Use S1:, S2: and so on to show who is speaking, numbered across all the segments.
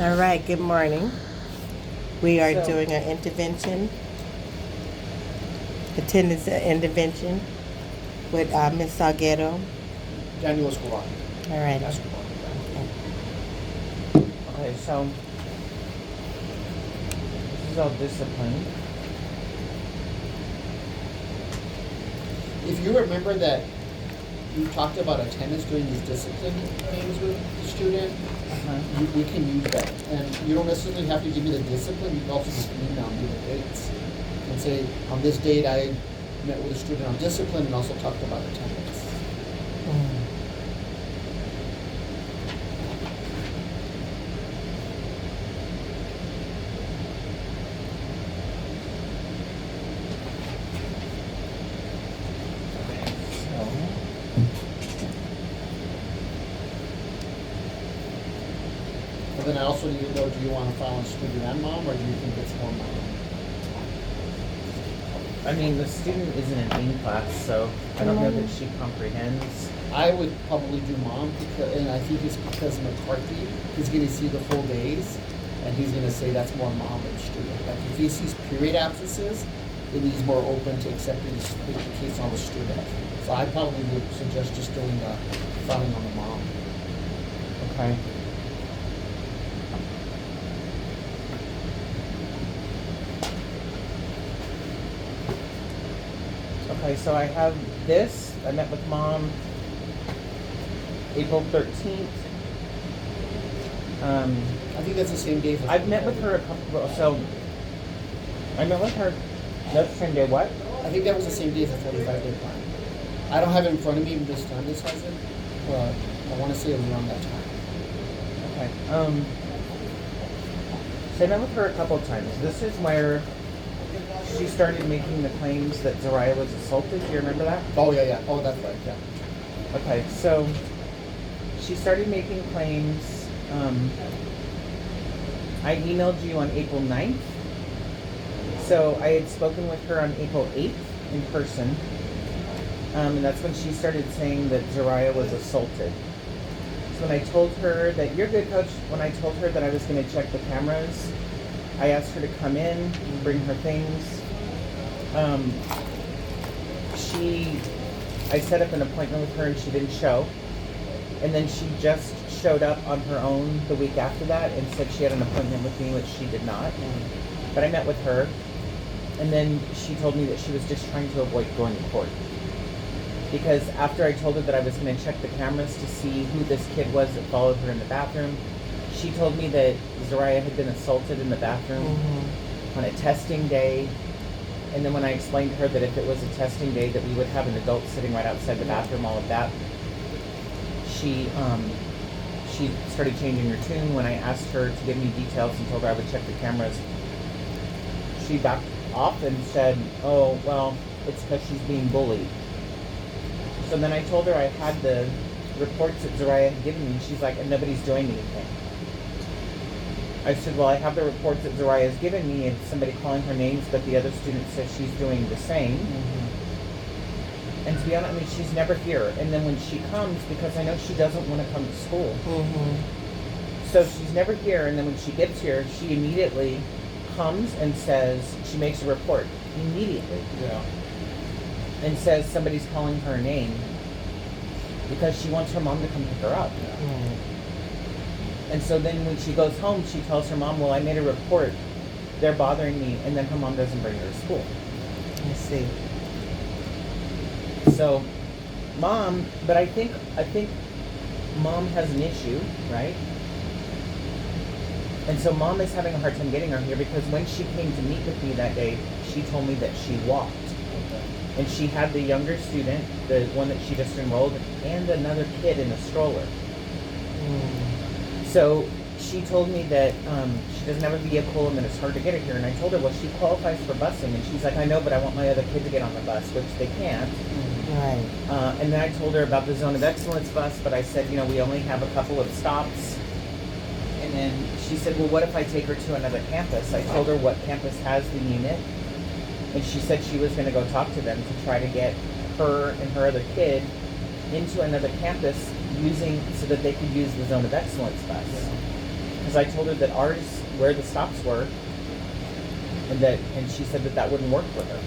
S1: All right, good morning. We are
S2: So,
S1: doing an attendance intervention with Ms. Salguero.
S3: Daniel Escobar.
S1: All right.
S3: Escobar.
S2: okay, so this is all discipline.
S3: If you remember that you talked about attendance during these discipline things with the student, we can use that. And you don't necessarily have to give me the discipline, you can also just email me the dates and say, on this date I met with a student on discipline and also talked about attendance. And then I also need to know, do you want to file on student and mom, or do you think it's more mom?
S2: I mean, the student is in an AIM class, so I don't know that she comprehends.
S3: I would probably do mom, because, and I think it's because McCarthy is going to see the full days, and he's going to say that's more mom than student. Like if he sees period absences, then he's more open to accepting the case on the student. So I probably would suggest just doing the filing on the mom.
S2: Okay. Okay, so I have this. I met with mom April 13th.
S3: I think that's the same day.
S2: I've met with her a couple, so I met with her, that's the same day what?
S3: I think that was the same day as the 45-day plan. I don't have it in front of me, Ms. Fernandez has it, but I want to say it was around that time.
S2: Okay. So I met with her a couple of times. This is where she started making the claims that Zariah was assaulted. Do you remember that?
S3: Oh, yeah. Oh, that's right, yeah.
S2: Okay, so she started making claims. I emailed you on April 9th. So I had spoken with her on April 8th in person. And that's when she started saying that Zariah was assaulted. So when I told her that, you're good, coach, when I told her that I was going to check the cameras, I asked her to come in and bring her things. I set up an appointment with her and she didn't show. And then she just showed up on her own the week after that and said she had an appointment with me, which she did not. But I met with her. And then she told me that she was just trying to avoid going to court. Because after I told her that I was going to check the cameras to see who this kid was that followed her in the bathroom, she told me that Zariah had been assaulted in the bathroom on a testing day. And then when I explained to her that if it was a testing day that we would have an adult sitting right outside the bathroom, all of that, she started changing her tune. When I asked her to give me details and told her I would check the cameras, she backed off and said, oh, well, it's because she's being bullied. So then I told her I had the reports that Zariah had given me. She's like, and nobody's doing anything. I said, well, I have the reports that Zariah has given me and somebody calling her names, but the other student says she's doing the same. And to be honest, I mean, she's never here. And then when she comes, because I know she doesn't want to come to school. So she's never here. And then when she gets here, she immediately comes and says, she makes a report immediately.
S3: Yeah.
S2: And says somebody's calling her name because she wants her mom to come pick her up. And so then when she goes home, she tells her mom, well, I made a report. They're bothering me. And then her mom doesn't bring her to school.
S1: I see.
S2: So, mom, but I think mom has an issue, right? And so mom is having a hard time getting her here because when she came to meet with me that day, she told me that she walked. And she had the younger student, the one that she just enrolled, and another kid in a stroller. So she told me that she doesn't have a vehicle and that it's hard to get her here. And I told her, well, she qualifies for busing. And she's like, I know, but I want my other kid to get on the bus, which they can't.
S1: Right.
S2: And then I told her about the Zone of Excellence bus, but I said, we only have a couple of stops. And then she said, well, what if I take her to another campus? I told her what campus has the unit. And she said she was going to go talk to them to try to get her and her other kid into another campus so that they could use the Zone of Excellence bus. because I told her that ours, where the stops were, and she said that that wouldn't work for her.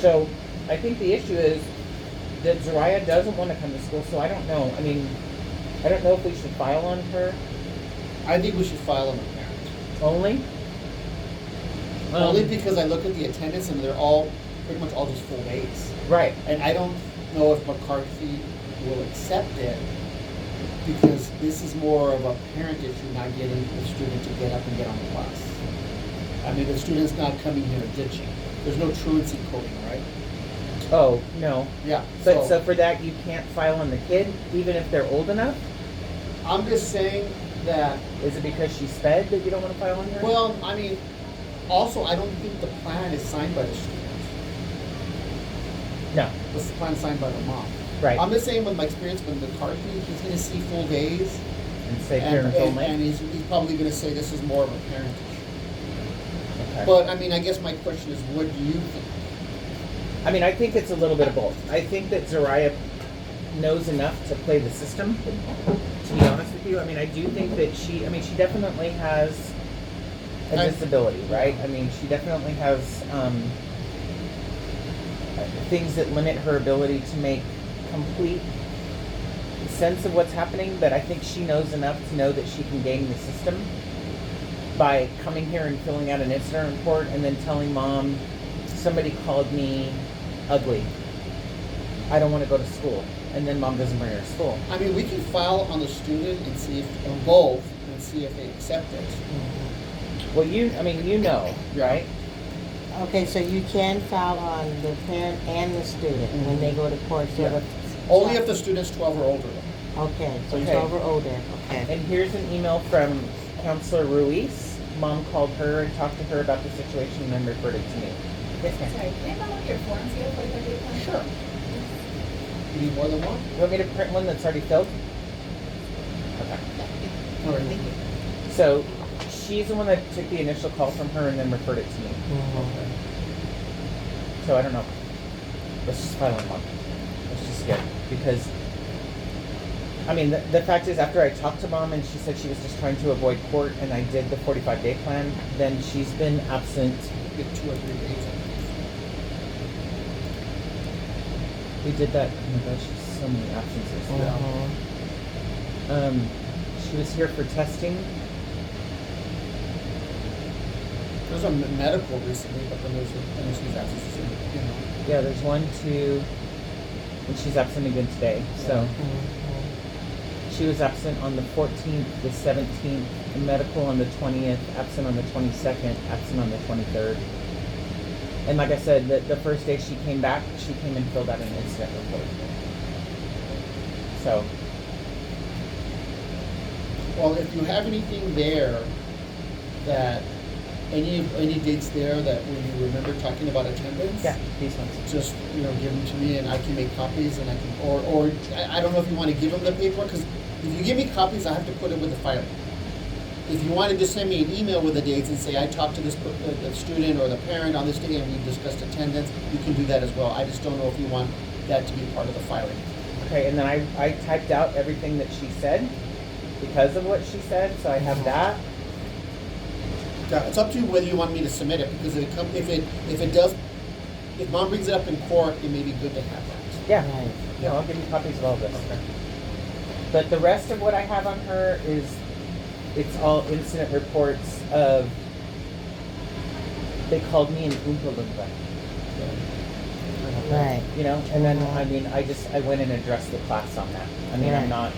S2: So I think the issue is that Zariah doesn't want to come to school, so I don't know. I mean, I don't know if we should file on her
S3: I think we should file on a parent.
S2: only.
S3: Only because I look at the attendance and they're all, pretty much all just full days.
S2: Right.
S3: And I don't know if McCarthy will accept it because this is more of a parent issue, not getting the student to get up and get on the bus. I mean, the student's not coming here ditching. There's no truancy coding, right?
S2: Oh, no.
S3: Yeah.
S2: But so for that, you can't file on the kid, even if they're old enough?
S3: I'm just saying that,
S2: Is it because she sped that you don't want to file on her?
S3: well, I mean, also, I don't think the plan is signed by the student.
S2: No.
S3: The plan signed by the mom.
S2: Right.
S3: I'm just saying with my experience with McCarthy, he's gonna see full days.
S2: And say
S3: And,
S2: parents
S3: and,
S2: only?
S3: and he's probably gonna say this is more of a parent issue.
S2: Okay.
S3: But, I mean, I guess my question is, what do you think?
S2: I mean, I think it's a little bit of both. I think that Zariah knows enough to play the system, to be honest with you. I mean, I do think that she definitely has a
S3: I-
S2: disability, right? I mean, she definitely has things that limit her ability to make complete sense of what's happening, but I think she knows enough to know that she can game the system by coming here and filling out an incident report and then telling mom, somebody called me ugly. I don't want to go to school. And then mom doesn't bring her to school.
S3: I mean, we can file on the student and see if, on both, and see if they accept it.
S2: Well, you know, right?
S1: Okay, so you can file on the parent and the student when they go to court. So
S3: Yeah.
S1: the-
S3: Only if the student's 12 or older.
S1: Okay, so
S2: Okay.
S1: 12 or older. Okay.
S2: And here's an email from Counselor Ruiz. Mom called her and talked to her about the situation and then referred it to me. Yes, ma'am.
S4: Sorry, can I have one of your forms here for the day plan?
S3: Sure. You need more than one?
S2: You want me to print one that's already filled? Okay.
S3: All right.
S4: Thank you.
S2: So she's the one that took the initial call from her and then referred it to me.
S1: Mhm.
S2: So I don't know. Let's just file on one. Let's just get, because, I mean, the fact is, after I talked to mom and she said she was just trying to avoid court and I did the 45-day plan, then she's been absent.
S3: Get 2 or 3 days.
S2: We did that, oh my gosh, so many absences.
S1: Mhm.
S2: She was here for testing.
S3: There's a medical recently, but then there's these absences, you know.
S2: Yeah, there's 1, 2, and she's absent again today. So
S1: Mhm.
S2: she was absent on the 14th, the 17th, medical on the 20th, absent on the 22nd, absent on the 23rd. And like I said, the first day she came back, she came and filled out an incident report. So,
S3: Well, if you have anything there that, any dates there that when you remember talking about attendance?
S2: yeah, these ones.
S3: Just, you know, give them to me and I can make copies and I can, or I don't know if you want to give them the paperwork, because if you give me copies, I have to put it with the filing. If you want to just send me an email with the dates and say, I talked to this, the student or the parent on this day and we discussed attendance, you can do that as well. I just don't know if you want that to be part of the filing.
S2: Okay, and then I typed out everything that she said because of what she said, so I have that.
S3: Yeah, it's up to you whether you want me to submit it, because if mom brings it up in court, it may be good to have that.
S2: Yeah.
S1: Right.
S2: Yeah, I'll give you copies of all this. But the rest of what I have on her is, it's all incident reports of, they called me an Oompa Loompa.
S1: Right.
S2: You know, and then, I mean, I went and addressed the class on that. I mean,
S1: Right.
S2: I'm not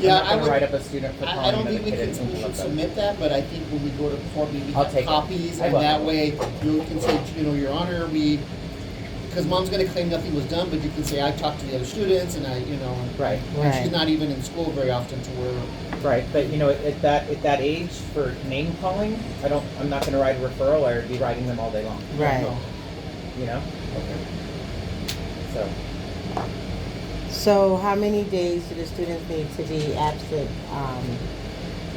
S3: Yeah,
S2: gonna write up a student for
S3: I
S2: calling
S3: don't
S2: another
S3: think
S2: kid an
S3: we
S2: Oompa
S3: should
S2: Loompa.
S3: submit that, but I think when we go to court, maybe
S2: I'll
S3: have
S2: take it.
S3: copies,
S2: I
S3: and
S2: will.
S3: that way you can say, you know, Your Honor, because mom's gonna claim nothing was done, but you can say, I talked to the other students, and
S2: Right,
S3: and she's
S1: Right.
S3: not even in school very often to where,
S2: right. But you know, at that age for name calling, I'm not gonna write a referral. I'd be writing them all day long.
S1: Right.
S3: no.
S2: You know? So,
S1: So how many days do the students need to be absent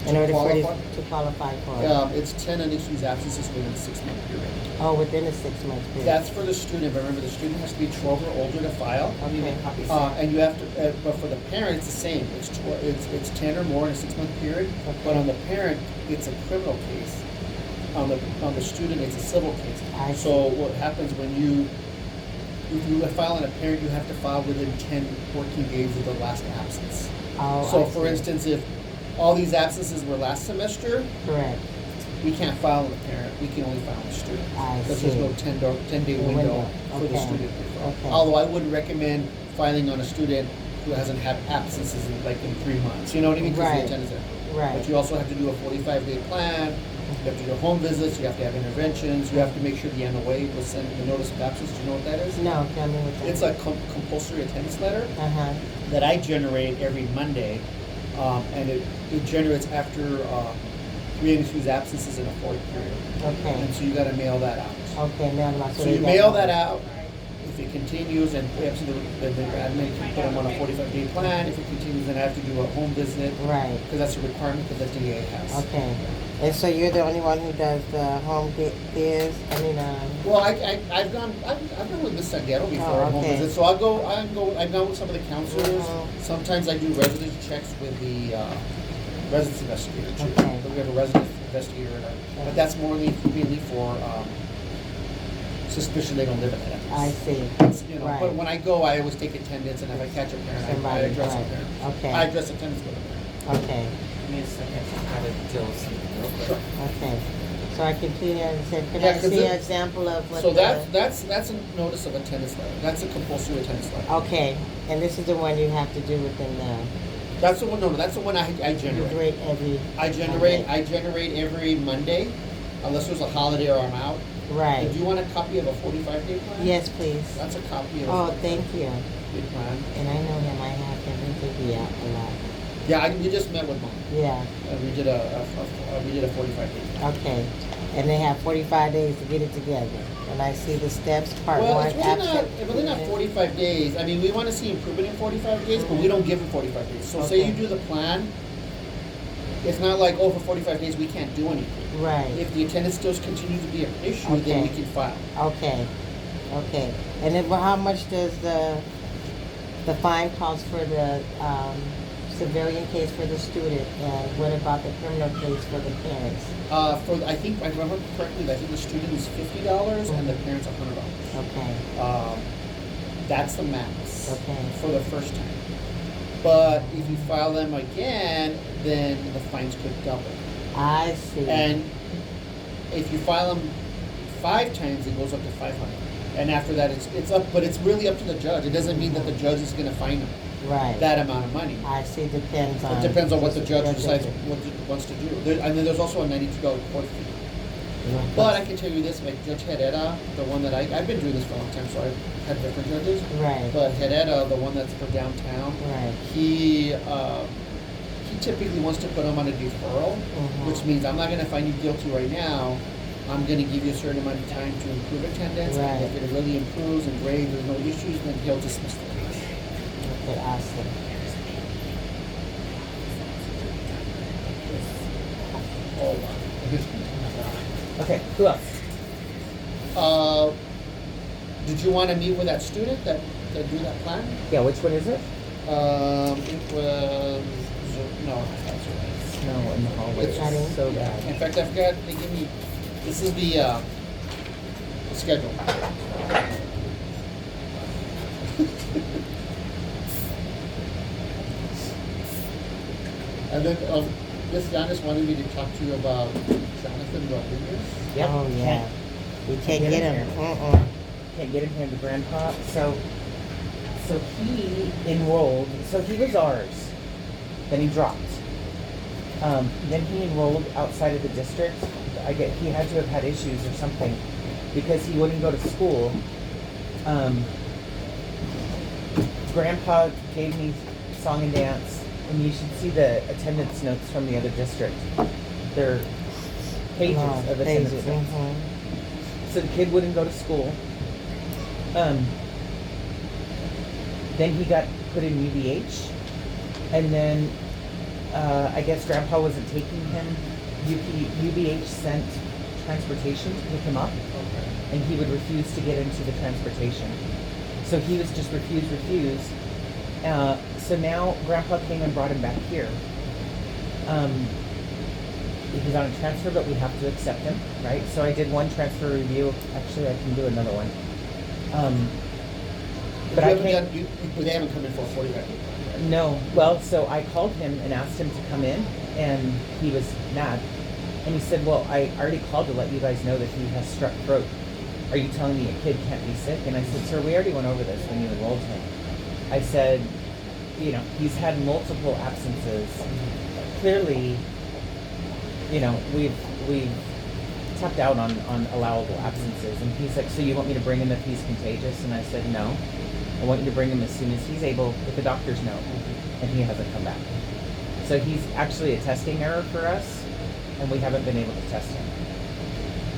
S1: In order for this
S3: qualify?
S1: to qualify for it?
S3: It's 10 unexcused absences within a 6-month period.
S1: Oh, within a 6-month period?
S3: That's for the student, but remember, the student has to be 12 or older to file.
S1: Okay.
S3: And you have to, but for the parent, it's the same. It's 10 or more in a 6-month period. But on the parent, it's a criminal case. On the student, it's a civil case.
S1: I
S3: So
S1: see.
S3: what happens if you file on a parent, you have to file within 10 working days of the last absence.
S1: Oh,
S3: So
S1: I
S3: for
S1: see.
S3: instance, if all these absences were last semester,
S1: Correct.
S3: we can't file on the parent, we can only file on the student.
S1: I
S3: Because there's
S1: see.
S3: no 10-day
S1: The
S3: window
S1: window.
S3: for the
S1: Okay.
S3: student to file.
S1: Okay.
S3: Although I wouldn't recommend filing on a student who hasn't had absences in 3 months, you know what I mean? 'Cause the
S1: Right.
S3: attendance there.
S1: Right.
S3: But you also have to do a 45-day plan, you have to do home visits, you have to have interventions, you have to make sure the MOA will send the notice of absence. Do you know what that is?
S1: No, tell me what that
S3: It's
S1: is.
S3: a compulsory attendance letter
S1: Uh-huh.
S3: that I generate every Monday, and it generates after 3 unexcused absences in a 4-week period.
S1: Okay.
S3: And so you gotta mail that out.
S1: Okay, mail them out.
S3: So
S1: they
S3: you
S1: got
S3: mail
S1: one.
S3: that out, if it continues, and perhaps the admin can put them on a 45-day plan, if it continues, then I have to do a home visit,
S1: Right.
S3: because that's a requirement that the DA has.
S1: Okay. And so you're the only one who does the home biz?
S3: Well, I've gone with Ms. Salguero before
S1: Oh,
S3: on home
S1: okay.
S3: visits, so I've gone with some of the counselors.
S1: Mhm.
S3: Sometimes I do residence checks with the residence investigator too.
S1: Okay.
S3: We have a residence investigator, but that's mainly for suspicion they don't live in that
S1: I
S3: house.
S1: see.
S3: But
S1: Right.
S3: when I go, I always take attendance, and if I catch a parent, I
S1: Somebody,
S3: address a
S1: right.
S3: parent.
S1: Okay.
S3: I address attendance with a parent.
S1: Okay.
S5: Give me a second to try to deal with something real quick.
S3: Sure.
S1: Okay. So I continue and say, can
S3: Yeah,
S1: I
S3: 'cause
S1: see an
S3: it-
S1: example of what
S3: So
S1: the...
S3: that's a notice of attendance letter. That's a compulsory attendance letter.
S1: Okay. And this is the one you have to do within the...
S3: That's the one. No, that's the one I
S1: You
S3: generate.
S1: grade every...
S3: I generate every Monday, unless there's a holiday or I'm out.
S1: Right.
S3: Do you want a copy of a 45-day plan?
S1: Yes, please.
S3: That's a copy of
S1: Oh,
S3: a
S1: thank you.
S3: 45-day plan.
S1: And I know him. I have him. He could be out a lot.
S3: Yeah, we just met with Mom.
S1: Yeah.
S3: We did a 45-day plan.
S1: Okay. And they have 45 days to get it together. And I see the steps, part
S3: Well,
S1: one,
S3: it's really not
S1: absent.
S3: 45 days. I mean, we want to see improvement in 45 days, but we don't give them 45 days. So say
S1: Okay.
S3: you do the plan, it's not like, oh, for 45 days we can't do anything.
S1: Right.
S3: If the attendance still continues to be an issue, then we
S1: Okay.
S3: can file.
S1: Okay. Okay. And then how much does the fine cost for the civilian case for the student, and what about the criminal case for the parents?
S3: I think, I remember correctly, I think the student is $50 and the parents $100.
S1: Okay.
S3: That's the max
S1: Okay.
S3: for the first time. But if you file them again, then the fines could double.
S1: I see.
S3: And if you file them 5 times, it goes up to 500. And after that, it's up, but it's really up to the judge. It doesn't mean that the judge is going to fine them
S1: Right.
S3: that amount of money.
S1: I see. Depends on.
S3: It depends on what the judge decides
S1: is.
S3: what he wants to do. And then there's also a $92 court fee.
S1: Yeah.
S3: But I can tell you this, like Judge Herrera, the one that I've been doing this for a long time, so I've had different judges.
S1: Right.
S3: But Herrera, the one that's for downtown,
S1: Right.
S3: he typically wants to put them on a deferral,
S1: Mhm.
S3: which means I'm not going to find you guilty right now. I'm going to give you a certain amount of time to improve attendance.
S1: Right.
S3: And if it really improves and grades, there's no issues, then he'll dismiss the case.
S1: Okay. Awesome.
S3: Oh,
S2: Okay, who else?
S3: did you want to meet with that student that do that plan?
S2: Yeah, which one is it?
S3: It was no, that's right.
S2: Snow in the hallway.
S3: It's-
S2: It's so
S3: Yeah.
S2: bad.
S3: In fact, I forgot they give me. This is the schedule. And then Ms. Yanis wanted me to talk to you about Jonathan Rodriguez.
S2: Yep.
S1: Oh yeah. We can't get him.
S2: here. Can't get him here to Grandpa. So he enrolled. So he was ours. Then he dropped. Then he enrolled outside of the district. He had to have had issues or something because he wouldn't go to school. Grandpa gave me song and dance, and you should see the attendance notes from the other district. They're pages of attendance notes. So the kid wouldn't go to school. Then he got put in UVH, and then I guess Grandpa wasn't taking him. UBH sent transportation to pick him up,
S3: Okay.
S2: and he would refuse to get into the transportation. So he was just refuse. So now Grandpa came and brought him back here. He's on a transfer, but we have to accept him, right? So I did one transfer review. Actually, I can do another one. But I can't.
S3: But they haven't come in for a 45 day plan.
S2: No. Well, so I called him and asked him to come in, and he was mad. And he said, well, I already called to let you guys know that he has strep throat. Are you telling me a kid can't be sick? And I said, sir, we already went over this when you enrolled him. I said, you know, he's had multiple absences. Clearly, you know, we've tapped out on allowable absences. And he's like, so you want me to bring him if he's contagious? And I said, no. I want you to bring him as soon as he's able, if the doctors know, and he hasn't come back. So he's actually a testing error for us, and we haven't been able to test him.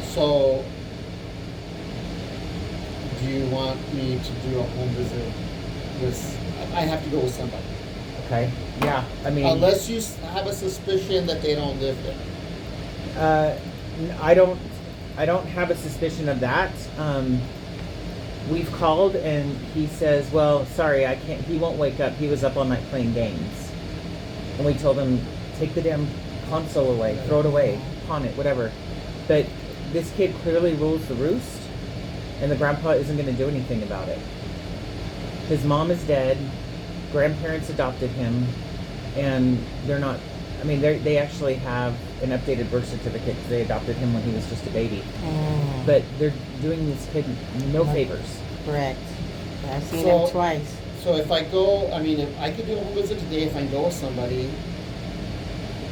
S3: So, do you want me to do a home visit with, I have to go with somebody.
S2: Okay? Yeah, I mean...
S3: Unless you have a suspicion that they don't live there.
S2: I don't have a suspicion of that. We've called and he says, well, sorry, I can't, he won't wake up. He was up all night playing games. And we told him, take the damn console away, throw it away, pawn it, whatever. But this kid clearly rules the roost, and the grandpa isn't going to do anything about it. His mom is dead, grandparents adopted him, and they're not, I mean, they actually have an updated birth certificate because they adopted him when he was just a baby. But they're doing this kid no favors.
S1: Correct. I've seen
S3: So-
S1: him twice.
S3: So if I go, I mean, if I could do a home visit today, if I know somebody,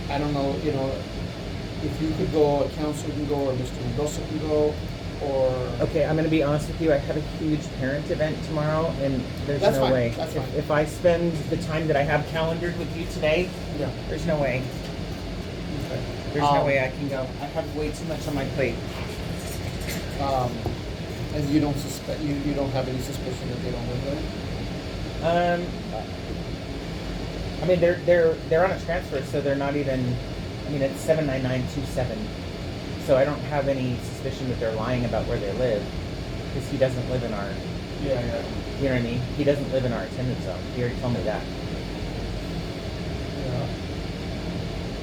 S3: I don't know, you know, if you could go, a counselor can go, or Mr. Mendoza can go, or.
S2: Okay, I'm going to be honest with you. I have a huge parent event tomorrow, and there's
S3: That's
S2: no
S3: fine,
S2: way.
S3: that's fine.
S2: If I spend the time that I have calendared with you today,
S3: Yeah.
S2: there's no way.
S3: Okay.
S2: There's no way I can go. I have way too much on my plate.
S3: And you don't suspect, you don't have any suspicion that they don't live there?
S2: I mean, they're on a transfer, so they're not even. I mean, it's 79927, so I don't have any suspicion that they're lying about where they live, because he doesn't live in our.
S3: Yeah.
S2: You know what I mean? He doesn't live in our attendance zone. He already told me that.
S3: Yeah.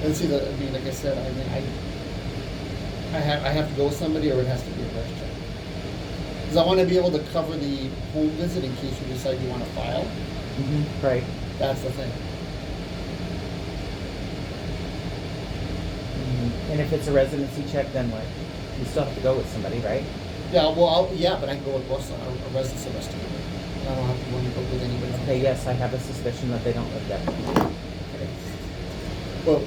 S3: And see, I mean, like I said, I mean, I have to go with somebody, or it has to be a rest check. Because I want to be able to cover the home visit in case you decide you want to file.
S2: Right.
S3: That's the thing.
S2: And if it's a residency check, then what? You still have to go with somebody, right?
S3: Yeah, well, but I can go with Boston, a residence investigator. And I don't have to go with anybody.
S2: Okay, yes, I have a suspicion that they don't live there.
S3: Well,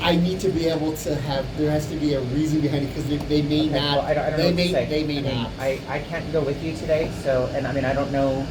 S3: I need to be able to have, there has to be a reason behind it, because they may
S2: Okay,
S3: not.
S2: well, I don't know
S3: They
S2: what
S3: may,
S2: to say.
S3: they may
S2: I mean,
S3: not.
S2: I can't go with you today, so, and I mean, I don't know